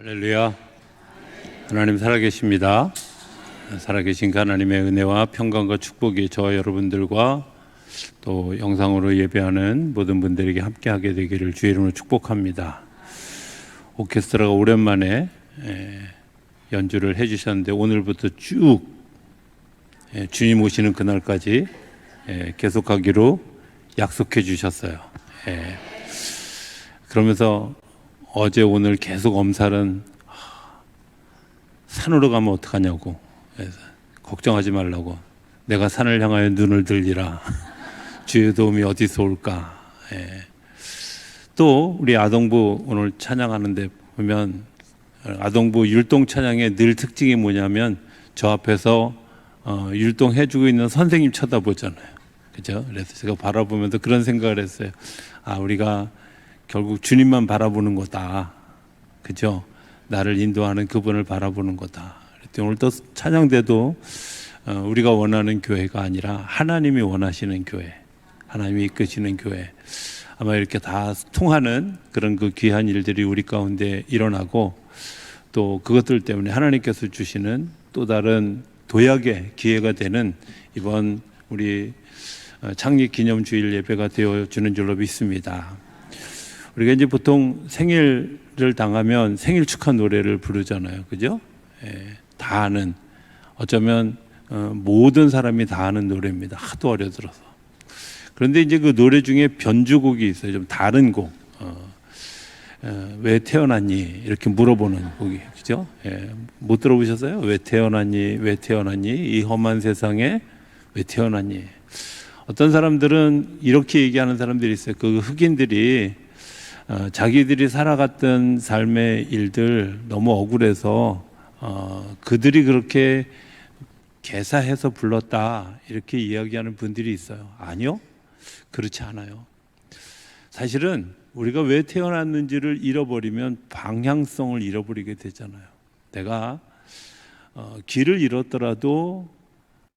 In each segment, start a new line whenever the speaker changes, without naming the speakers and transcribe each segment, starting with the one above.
할렐루야. 하나님 살아계십니다. 살아계신 하나님의 은혜와 평강과 축복이 저와 여러분들과 또 영상으로 예배하는 모든 분들에게 함께하게 되기를 주의 이름으로 축복합니다. 오케스트라가 오랜만에 연주를 해주셨는데 오늘부터 쭉 주님 오시는 그날까지 계속하기로 약속해 주셨어요. 그러면서 어제 오늘 계속 엄살은 산으로 가면 어떡하냐고, 걱정하지 말라고, 내가 산을 향하여 눈을 들리라, 주의 도움이 어디서 올까. 또 우리 아동부 오늘 찬양하는데 보면 아동부 율동 찬양의 늘 특징이 뭐냐면 저 앞에서 율동해주고 있는 선생님 쳐다보잖아요. 그죠? 그래서 제가 바라보면서 그런 생각을 했어요. 우리가 결국 주님만 바라보는 거다. 그죠? 나를 인도하는 그분을 바라보는 거다. 오늘 또 찬양대도 우리가 원하는 교회가 아니라 하나님이 원하시는 교회, 하나님이 이끄시는 교회, 아마 이렇게 다 통하는 그런 그 귀한 일들이 우리 가운데 일어나고 또 그것들 때문에 하나님께서 주시는 또 다른 도약의 기회가 되는 이번 우리 창립 기념주일 예배가 되어주는 줄로 믿습니다. 우리가 이제 보통 생일을 당하면 생일 축하 노래를 부르잖아요. 그죠? 다 아는, 어쩌면 모든 사람이 다 아는 노래입니다. 하도 어려들어서. 그런데 이제 그 노래 중에 변주곡이 있어요. 좀 다른 곡. 왜 태어났니? 이렇게 물어보는 곡이. 그죠? 못 들어보셨어요? 왜 태어났니? 왜 태어났니? 이 험한 세상에 왜 태어났니? 어떤 사람들은 이렇게 얘기하는 사람들이 있어요. 그 흑인들이 자기들이 살아갔던 삶의 일들 너무 억울해서 그들이 그렇게 개사해서 불렀다 이렇게 이야기하는 분들이 있어요. 아니요, 그렇지 않아요. 사실은 우리가 왜 태어났는지를 잃어버리면 방향성을 잃어버리게 되잖아요. 내가 길을 잃었더라도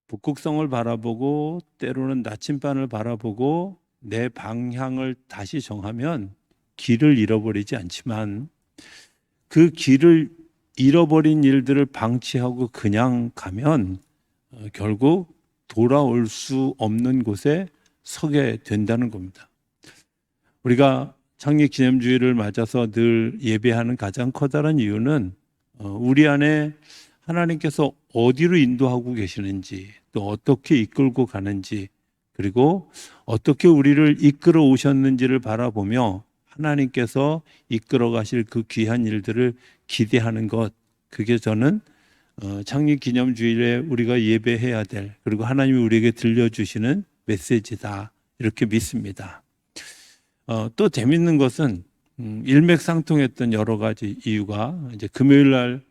북극성을 바라보고 때로는 나침반을 바라보고 내 방향을 다시 정하면 길을 잃어버리지 않지만 그 길을 잃어버린 일들을 방치하고 그냥 가면 결국 돌아올 수 없는 곳에 서게 된다는 겁니다. 우리가 창립기념주일을 맞아서 늘 예배하는 가장 커다란 이유는 우리 안에 하나님께서 어디로 인도하고 계시는지 또 어떻게 이끌고 가는지 그리고 어떻게 우리를 이끌어 오셨는지를 바라보며 하나님께서 이끌어 가실 그 귀한 일들을 기대하는 것, 그게 저는 창립기념주일에 우리가 예배해야 될, 그리고 하나님이 우리에게 들려주시는 메시지다 이렇게 믿습니다. 또 재밌는 것은 일맥상통했던 여러 가지 이유가 이제 금요일 날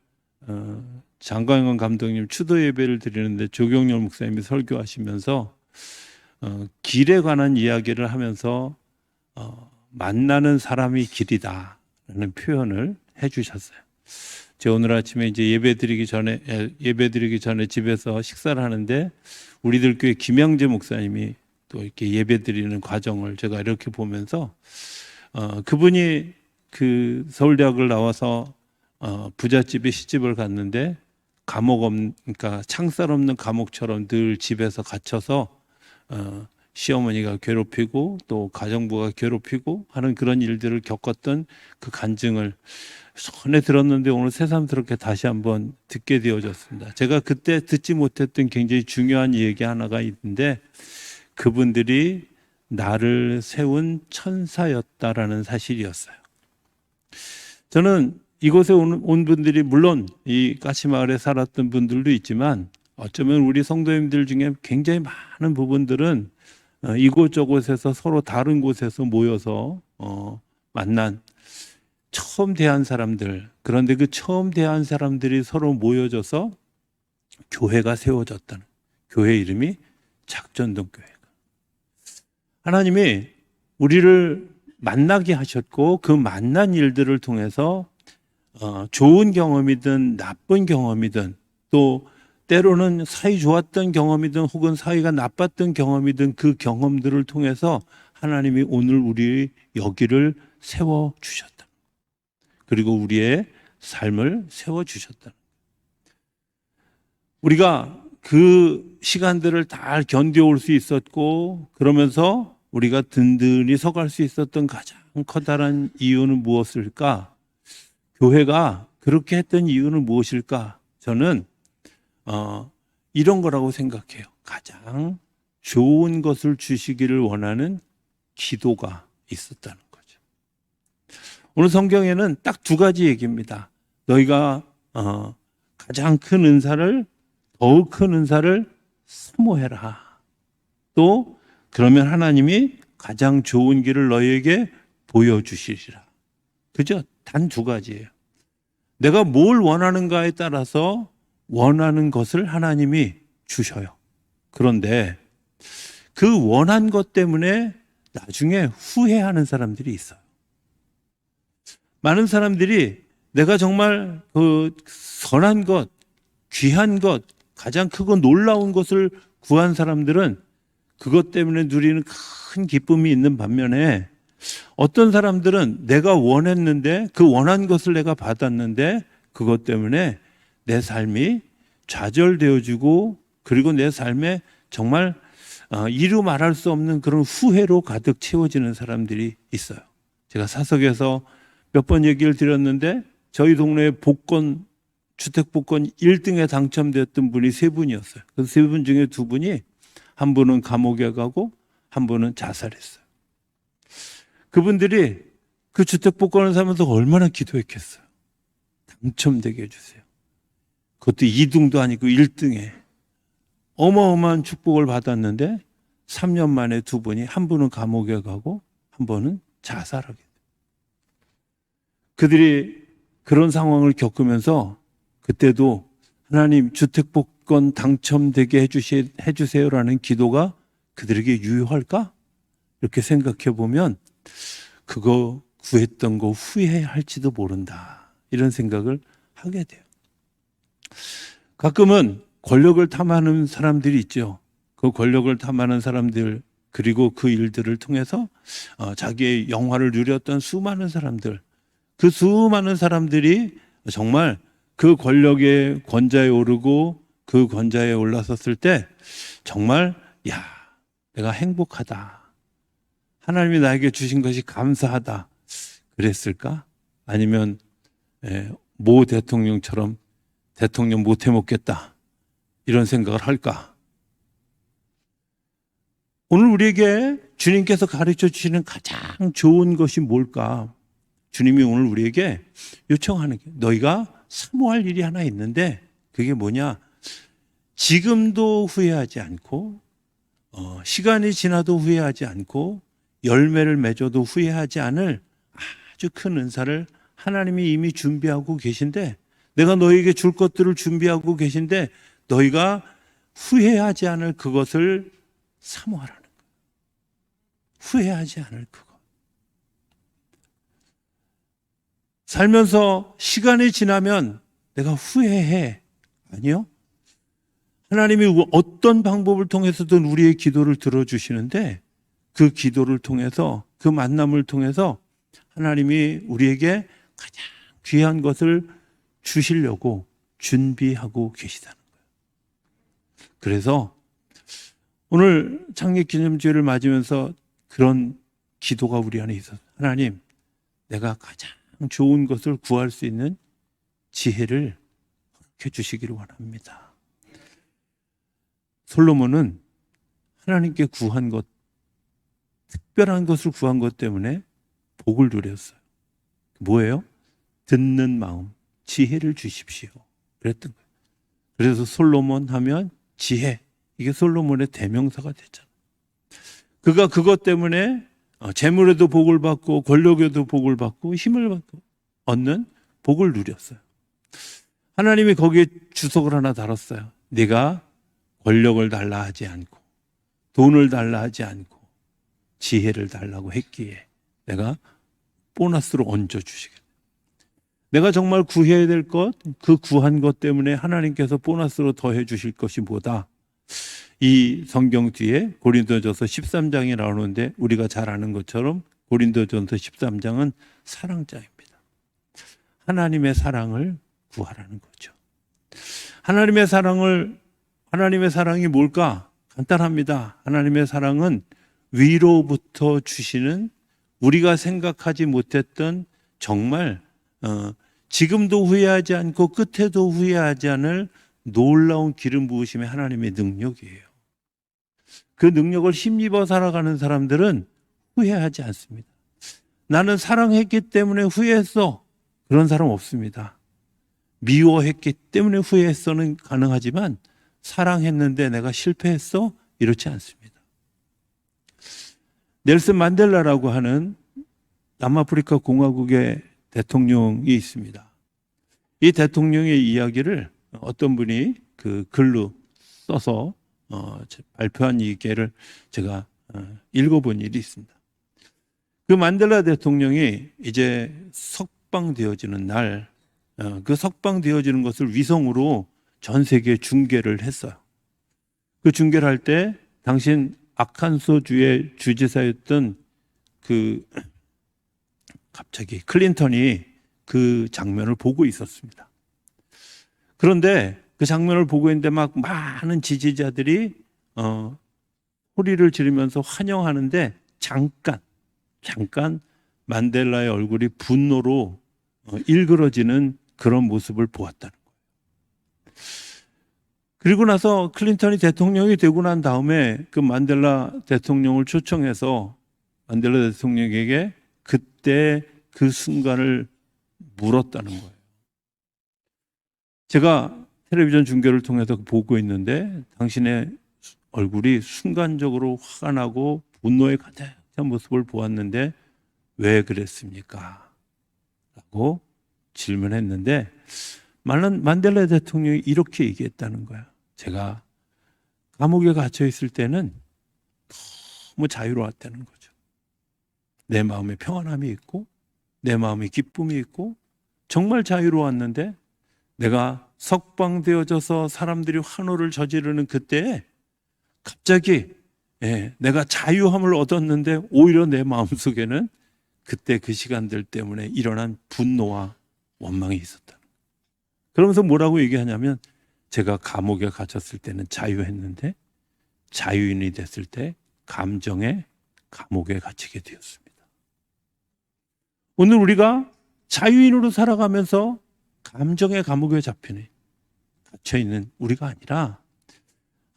장광현 감독님 추도 예배를 드리는데 조경렬 목사님이 설교하시면서 길에 관한 이야기를 하면서 만나는 사람이 길이다라는 표현을 해주셨어요. 제가 오늘 아침에 이제 예배드리기 전에 집에서 식사를 하는데 우리들 교회 김양재 목사님이 또 이렇게 예배드리는 과정을 제가 이렇게 보면서 그분이 그 서울대학을 나와서 부잣집에 시집을 갔는데 그러니까 창살 없는 감옥처럼 늘 집에서 갇혀서 시어머니가 괴롭히고 또 가정부가 괴롭히고 하는 그런 일들을 겪었던 그 간증을 전에 들었는데 오늘 새삼스럽게 다시 한번 듣게 되어졌습니다. 제가 그때 듣지 못했던 굉장히 중요한 얘기 하나가 있는데 그분들이 나를 세운 천사였다라는 사실이었어요. 저는 이곳에 온 분들이 물론 이 까치마을에 살았던 분들도 있지만 어쩌면 우리 성도님들 중에 굉장히 많은 부분들은 이곳저곳에서 서로 다른 곳에서 모여서 만난 처음 대한 사람들, 그런데 그 처음 대한 사람들이 서로 모여져서 교회가 세워졌다는, 교회 이름이 작전동교회가. 하나님이 우리를 만나게 하셨고 그 만난 일들을 통해서 좋은 경험이든 나쁜 경험이든 또 때로는 사이 좋았던 경험이든 혹은 사이가 나빴던 경험이든 그 경험들을 통해서 하나님이 오늘 우리 여기를 세워주셨다. 그리고 우리의 삶을 세워주셨다. 우리가 그 시간들을 다 견뎌올 수 있었고, 그러면서 우리가 든든히 서갈 수 있었던 가장 커다란 이유는 무엇일까? 교회가 그렇게 했던 이유는 무엇일까? 저는 이런 거라고 생각해요. 가장 좋은 것을 주시기를 원하는 기도가 있었다는 거죠. 오늘 성경에는 딱 두 가지 얘기입니다. 너희가 가장 큰 은사를, 더욱 큰 은사를 사모해라. 또 그러면 하나님이 가장 좋은 길을 너희에게 보여주시리라. 그죠? 단 두 가지예요. 내가 뭘 원하는가에 따라서 원하는 것을 하나님이 주셔요. 그런데 그 원한 것 때문에 나중에 후회하는 사람들이 있어요. 많은 사람들이 내가 정말 그 선한 것, 귀한 것, 가장 크고 놀라운 것을 구한 사람들은 그것 때문에 누리는 큰 기쁨이 있는 반면에, 어떤 사람들은 내가 원했는데, 그 원한 것을 내가 받았는데 그것 때문에 내 삶이 좌절되어지고, 그리고 내 삶에 정말 이루 말할 수 없는 그런 후회로 가득 채워지는 사람들이 있어요. 제가 사석에서 몇 번 얘기를 드렸는데, 저희 동네에 주택복권 1등에 당첨됐던 분이 3분이었어요. 그 3분 중에 2분이, 한 분은 감옥에 가고 한 분은 자살했어요. 그분들이 그 주택복권을 사면서 얼마나 기도했겠어요. 당첨되게 해주세요. 그것도 2등도 아니고 1등에 어마어마한 축복을 받았는데 3년 만에 2분이, 한 분은 감옥에 가고 한 분은 자살하게 돼요. 그들이 그런 상황을 겪으면서 그때도 하나님 주택복권 당첨되게 해주세요라는 기도가 그들에게 유효할까? 이렇게 생각해 보면 그거 구했던 거 후회할지도 모른다, 이런 생각을 하게 돼요. 가끔은 권력을 탐하는 사람들이 있죠. 그 권력을 탐하는 사람들, 그리고 그 일들을 통해서 자기의 영화를 누렸던 수많은 사람들, 그 수많은 사람들이 정말 그 권력의 권좌에 오르고 그 권좌에 올라섰을 때 정말 내가 행복하다, 하나님이 나에게 주신 것이 감사하다 그랬을까? 아니면 모 대통령처럼 대통령 못 해먹겠다 이런 생각을 할까? 오늘 우리에게 주님께서 가르쳐 주시는 가장 좋은 것이 뭘까? 주님이 오늘 우리에게 요청하는 게, 너희가 사모할 일이 하나 있는데 그게 뭐냐? 지금도 후회하지 않고, 시간이 지나도 후회하지 않고, 열매를 맺어도 후회하지 않을 아주 큰 은사를 하나님이 이미 준비하고 계신데, 내가 너희에게 줄 것들을 준비하고 계신데 너희가 후회하지 않을 그것을 사모하라는 거예요. 후회하지 않을 그것. 살면서 시간이 지나면 내가 후회해. 아니요. 하나님이 어떤 방법을 통해서든 우리의 기도를 들어주시는데, 그 기도를 통해서, 그 만남을 통해서 하나님이 우리에게 가장 귀한 것을 주시려고 준비하고 계시다는 거예요. 그래서 오늘 창립기념주일을 맞으면서 그런 기도가 우리 안에 있어서, 하나님, 내가 가장 좋은 것을 구할 수 있는 지혜를 허락해 주시기를 원합니다. 솔로몬은 하나님께 구한 것, 특별한 것을 구한 것 때문에 복을 누렸어요. 뭐예요? 듣는 마음, 지혜를 주십시오, 그랬던 거예요. 그래서 솔로몬 하면 지혜, 이게 솔로몬의 대명사가 됐잖아요. 그가 그것 때문에 재물에도 복을 받고 권력에도 복을 받고 힘을 받고 얻는 복을 누렸어요. 하나님이 거기에 주석을 하나 달았어요. 네가 권력을 달라 하지 않고 돈을 달라 하지 않고 지혜를 달라고 했기에 내가 보너스로 얹어주시겠다. 내가 정말 구해야 될 것, 그 구한 것 때문에 하나님께서 보너스로 더해 주실 것이 뭐다? 이 성경 뒤에 고린도전서 13장이 나오는데, 우리가 잘 아는 것처럼 고린도전서 13장은 사랑장입니다. 하나님의 사랑을 구하라는 거죠. 하나님의 사랑이 뭘까? 간단합니다. 하나님의 사랑은 위로부터 주시는 우리가 생각하지 못했던 정말 지금도 후회하지 않고 끝에도 후회하지 않을 놀라운 기름 부으심의 하나님의 능력이에요. 그 능력을 힘입어 살아가는 사람들은 후회하지 않습니다. 나는 사랑했기 때문에 후회했어. 그런 사람 없습니다. 미워했기 때문에 후회했어는 가능하지만 사랑했는데 내가 실패했어? 이렇지 않습니다. 넬슨 만델라라고 하는 남아프리카 공화국의 대통령이 있습니다. 이 대통령의 이야기를 어떤 분이 그 글로 써서 발표한 이 게를 제가 읽어본 일이 있습니다. 그 만델라 대통령이 이제 석방되어지는 날, 그 석방되어지는 것을 위성으로 전 세계에 중계를 했어요. 그 중계를 할 때 당신 아칸소주의 주지사였던 그 갑자기 클린턴이 그 장면을 보고 있었습니다. 그런데 그 장면을 보고 있는데 막 많은 지지자들이 소리를 지르면서 환영하는데 잠깐 만델라의 얼굴이 분노로 일그러지는 그런 모습을 보았다는 거예요. 그리고 나서 클린턴이 대통령이 되고 난 다음에 그 만델라 대통령을 초청해서 만델라 대통령에게 그때 그 순간을 물었다는 거예요. 제가 텔레비전 중계를 통해서 보고 있는데 당신의 얼굴이 순간적으로 화가 나고 분노에 가득한 모습을 보았는데 왜 그랬습니까? 라고 질문했는데 만델라 대통령이 이렇게 얘기했다는 거야. 제가 감옥에 갇혀 있을 때는 너무 자유로웠다는 거죠. 내 마음에 평안함이 있고 내 마음에 기쁨이 있고 정말 자유로웠는데 내가 석방되어져서 사람들이 환호를 저지르는 그때에 갑자기 내가 자유함을 얻었는데 오히려 내 마음속에는 그때 그 시간들 때문에 일어난 분노와 원망이 있었다. 그러면서 뭐라고 얘기하냐면 제가 감옥에 갇혔을 때는 자유했는데 자유인이 됐을 때 감정의 감옥에 갇히게 되었습니다. 오늘 우리가 자유인으로 살아가면서 감정의 감옥에 갇혀있는 우리가 아니라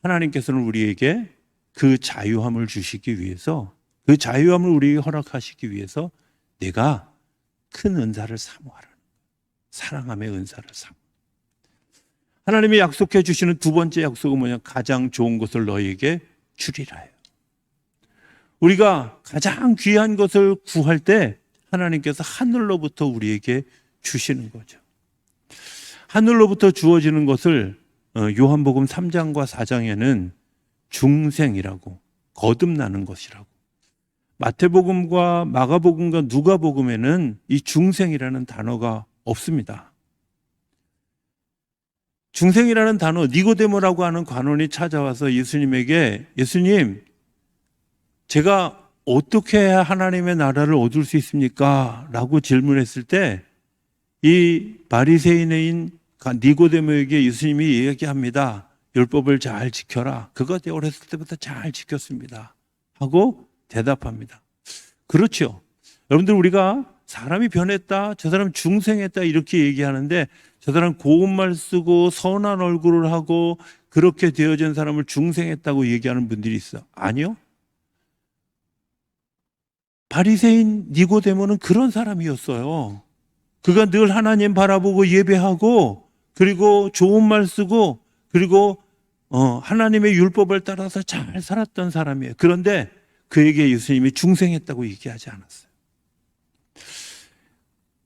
하나님께서는 우리에게 그 자유함을 주시기 위해서 그 자유함을 우리에게 허락하시기 위해서 내가 큰 은사를 사모하라는 사랑함의 은사를 사모. 하나님이 약속해 주시는 두 번째 약속은 뭐냐? 가장 좋은 것을 너희에게 주리라예요. 우리가 가장 귀한 것을 구할 때 하나님께서 하늘로부터 우리에게 주시는 거죠. 하늘로부터 주어지는 것을 요한복음 3장과 4장에는 중생이라고 거듭나는 것이라고, 마태복음과 마가복음과 누가복음에는 이 중생이라는 단어가 없습니다. 중생이라는 단어, 니고데모라고 하는 관원이 찾아와서 예수님에게 예수님, 제가 어떻게 해야 하나님의 나라를 얻을 수 있습니까? 라고 질문했을 때 이 바리새인인 니고데모에게 예수님이 얘기합니다. 율법을 잘 지켜라. 그거 어렸을 때부터 잘 지켰습니다. 하고 대답합니다. 그렇죠. 여러분들 우리가 사람이 변했다, 저 사람 중생했다 이렇게 얘기하는데 저 사람 고운 말 쓰고 선한 얼굴을 하고 그렇게 되어진 사람을 중생했다고 얘기하는 분들이 있어. 아니요. 바리새인 니고데모는 그런 사람이었어요. 그가 늘 하나님 바라보고 예배하고 그리고 좋은 말 쓰고 그리고 하나님의 율법을 따라서 잘 살았던 사람이에요. 그런데 그에게 예수님이 중생했다고 얘기하지 않았어요.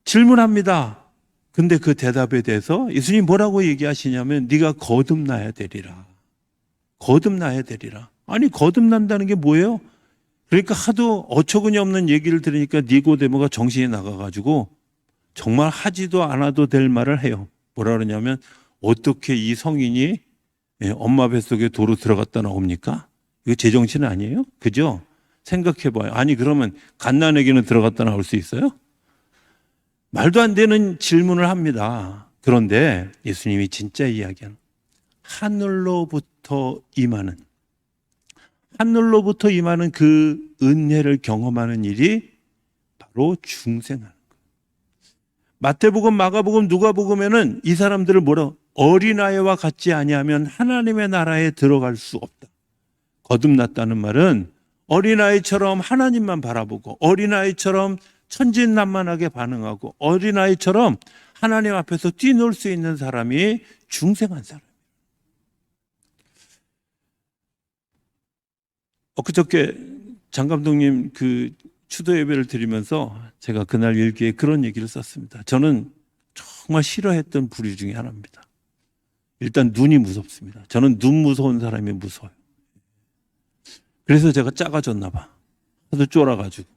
질문합니다. 근데 그 대답에 대해서 예수님 뭐라고 얘기하시냐면 네가 거듭나야 되리라. 거듭나야 되리라. 아니 거듭난다는 게 뭐예요? 그러니까 하도 어처구니 없는 얘기를 들으니까 니고데모가 정신이 나가가지고 정말 하지도 않아도 될 말을 해요. 뭐라 그러냐면 어떻게 이 성인이 엄마 뱃속에 도로 들어갔다 나옵니까? 이거 제정신 아니에요? 그죠? 생각해봐요. 아니 그러면 갓난아기는 들어갔다 나올 수 있어요? 말도 안 되는 질문을 합니다. 그런데 예수님이 진짜 이야기하는 하늘로부터 임하는 그 은혜를 경험하는 일이 바로 중생하는 거예요. 마태복음, 마가복음, 누가복음에는 이 사람들을 뭐라 어린아이와 같지 아니하면 하나님의 나라에 들어갈 수 없다. 거듭났다는 말은 어린아이처럼 하나님만 바라보고 어린아이처럼 천진난만하게 반응하고 어린아이처럼 하나님 앞에서 뛰놀 수 있는 사람이 중생한 사람. 그저께 장 감독님 그 추도 예배를 드리면서 제가 그날 일기에 그런 얘기를 썼습니다. 저는 정말 싫어했던 부류 중에 하나입니다. 일단 눈이 무섭습니다. 저는 눈 무서운 사람이 무서워요. 그래서 제가 작아졌나 봐. 하도 쫄아가지고.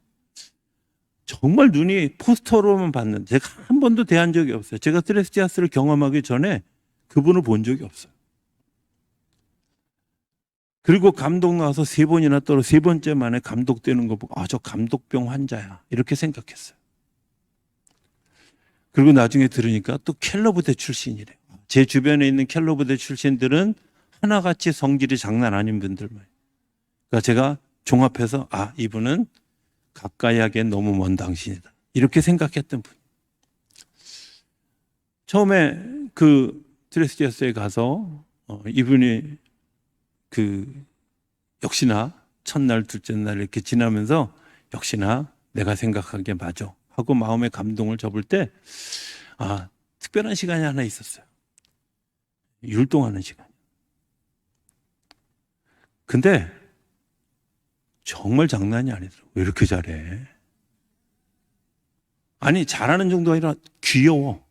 정말 눈이 포스터로만 봤는데 제가 한 번도 대한 적이 없어요. 제가 드레스티아스를 경험하기 전에 그분을 본 적이 없어요. 그리고 감독 나와서 3번이나 떨어 3번째 만에 감독되는 거 보고 저 감독병 환자야 이렇게 생각했어요. 그리고 나중에 들으니까 또 켈러부대 출신이래요. 제 주변에 있는 켈러부대 출신들은 하나같이 성질이 장난 아닌 분들만. 그러니까 제가 종합해서 이분은 가까이 하기엔 너무 먼 당신이다 이렇게 생각했던 분. 처음에 그 드레스티아스에 가서 이분이 역시나 첫날 둘째 날 이렇게 지나면서 역시나 내가 생각하기에 맞아 하고 마음의 감동을 접을 때 특별한 시간이 하나 있었어요. 율동하는 시간. 근데 정말 장난이 아니더라고. 왜 이렇게 잘해? 아니 잘하는 정도가 아니라 귀여워.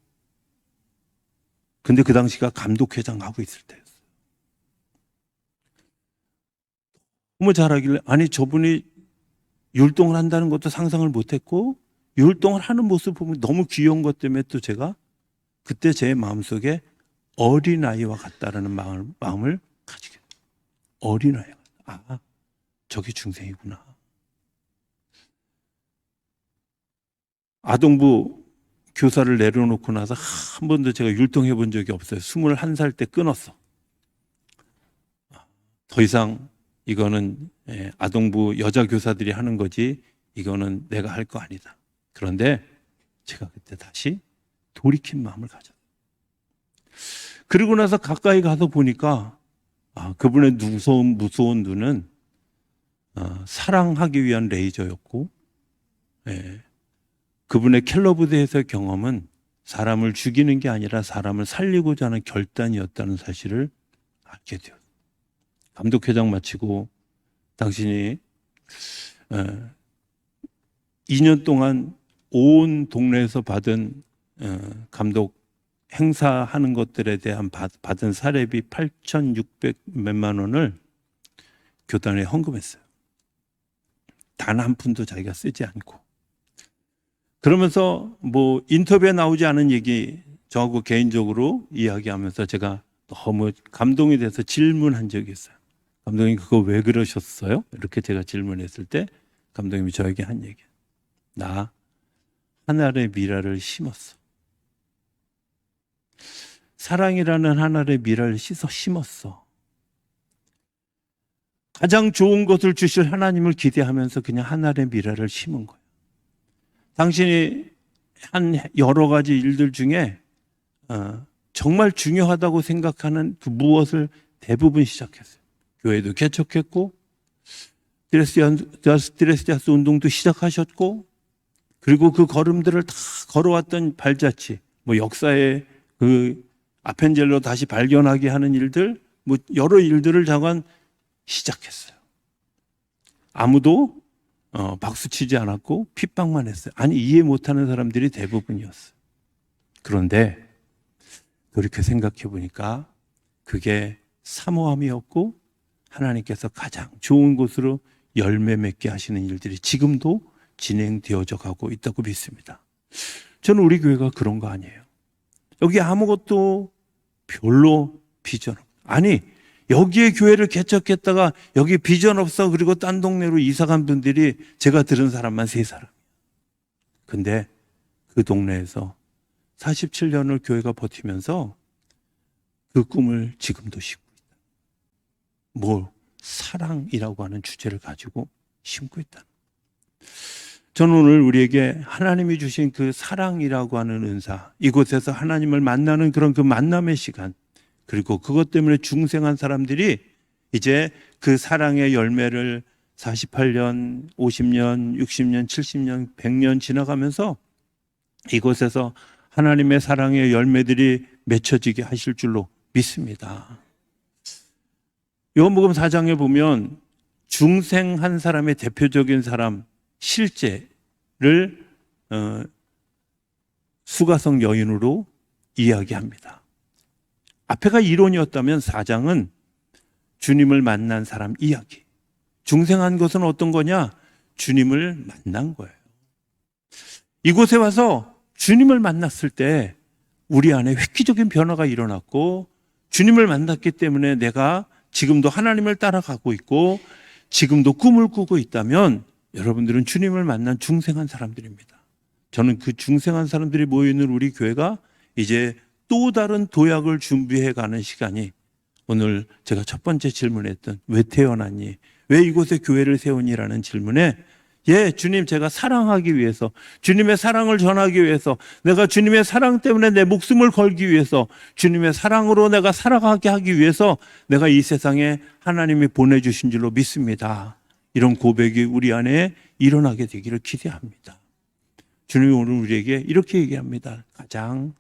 근데 그 당시가 감독회장 하고 있을 때였어요. 너무 잘하길래 저분이 율동을 한다는 것도 상상을 못했고 율동을 하는 모습을 보면 너무 귀여운 것 때문에 또 제가 그때 제 마음속에 어린아이와 같다라는 마음을 가지게 돼요. 어린아이와 같다. 저게 중생이구나. 아동부 교사를 내려놓고 나서 한 번도 제가 율동해 본 적이 없어요. 21살 때 끊었어. 더 이상 이거는 아동부 여자 교사들이 하는 거지 이거는 내가 할 거 아니다. 그런데 제가 그때 다시 돌이킨 마음을 가졌어요. 그리고 나서 가까이 가서 보니까 그분의 무서운 눈은 사랑하기 위한 레이저였고 그분의 켈러 부대에서의 경험은 사람을 죽이는 게 아니라 사람을 살리고자 하는 결단이었다는 사실을 알게 되었어요. 감독회장 마치고 당신이 2년 동안 온 동네에서 받은 감독 행사하는 것들에 대한 받은 사례비 8,600 몇만 원을 교단에 헌금했어요. 단 한 푼도 자기가 쓰지 않고. 그러면서 인터뷰에 나오지 않은 얘기 저하고 개인적으로 이야기하면서 제가 너무 감동이 돼서 질문한 적이 있어요. 감독님 그거 왜 그러셨어요? 이렇게 제가 질문했을 때 감독님이 저에게 한 얘기. 나 하늘의 미라를 심었어. 사랑이라는 하늘의 미라를 심었어. 가장 좋은 것을 주실 하나님을 기대하면서 그냥 하늘의 미라를 심은 거예요. 당신이 한 여러 가지 일들 중에 정말 중요하다고 생각하는 그 무엇을 대부분 시작했어요. 교회도 개척했고 드레스티아스 운동도 시작하셨고 그리고 그 걸음들을 다 걸어왔던 발자취 역사의 그 아펜젤로 다시 발견하게 하는 일들 여러 일들을 잠깐 시작했어요. 아무도 박수치지 않았고 핍박만 했어요. 이해 못하는 사람들이 대부분이었어요. 그런데 그렇게 생각해 보니까 그게 사모함이었고 하나님께서 가장 좋은 곳으로 열매 맺게 하시는 일들이 지금도 진행되어져 가고 있다고 믿습니다. 저는 우리 교회가 그런 거 아니에요. 여기 아무것도 별로 비전 없어요. 여기에 교회를 개척했다가 여기 비전 없어 그리고 딴 동네로 이사 간 분들이 제가 들은 사람만 3사람. 근데 그 동네에서 47년을 교회가 버티면서 그 꿈을 지금도 심고 있다. 뭐 사랑이라고 하는 주제를 가지고 심고 있다. 저는 오늘 우리에게 하나님이 주신 그 사랑이라고 하는 은사, 이곳에서 하나님을 만나는 그런 그 만남의 시간, 그리고 그것 때문에 중생한 사람들이 이제 그 사랑의 열매를 48년, 50년, 60년, 70년, 100년 지나가면서 이곳에서 하나님의 사랑의 열매들이 맺혀지게 하실 줄로 믿습니다. 요한복음 4장에 보면 중생한 사람의 대표적인 사람 실제를 수가성 여인으로 이야기합니다. 앞에가 이론이었다면 4장은 주님을 만난 사람 이야기. 중생한 것은 어떤 거냐? 주님을 만난 거예요. 이곳에 와서 주님을 만났을 때 우리 안에 획기적인 변화가 일어났고, 주님을 만났기 때문에 내가 지금도 하나님을 따라가고 있고 지금도 꿈을 꾸고 있다면 여러분들은 주님을 만난 중생한 사람들입니다. 저는 그 중생한 사람들이 모여있는 우리 교회가 이제 또 다른 도약을 준비해가는 시간이, 오늘 제가 첫 번째 질문했던 왜 태어났니? 왜 이곳에 교회를 세우니라는 질문에, 예, 주님, 제가 사랑하기 위해서, 주님의 사랑을 전하기 위해서, 내가 주님의 사랑 때문에 내 목숨을 걸기 위해서, 주님의 사랑으로 내가 살아가게 하기 위해서 내가 이 세상에 하나님이 보내주신 줄로 믿습니다. 이런 고백이 우리 안에 일어나게 되기를 기대합니다. 주님이 오늘 우리에게 이렇게 얘기합니다. 가장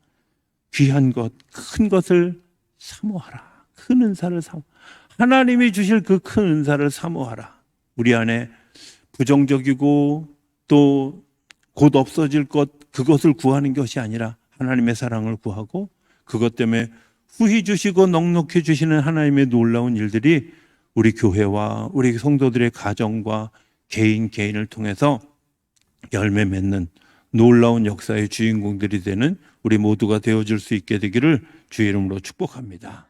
귀한 것, 큰 것을 사모하라. 큰 은사를 하나님이 주실 그 큰 은사를 사모하라. 우리 안에 부정적이고 또 곧 없어질 것, 그것을 구하는 것이 아니라 하나님의 사랑을 구하고, 그것 때문에 후히 주시고 넉넉히 주시는 하나님의 놀라운 일들이 우리 교회와 우리 성도들의 가정과 개인을 통해서 열매 맺는 놀라운 역사의 주인공들이 되는 우리 모두가 되어줄 수 있게 되기를 주의 이름으로 축복합니다.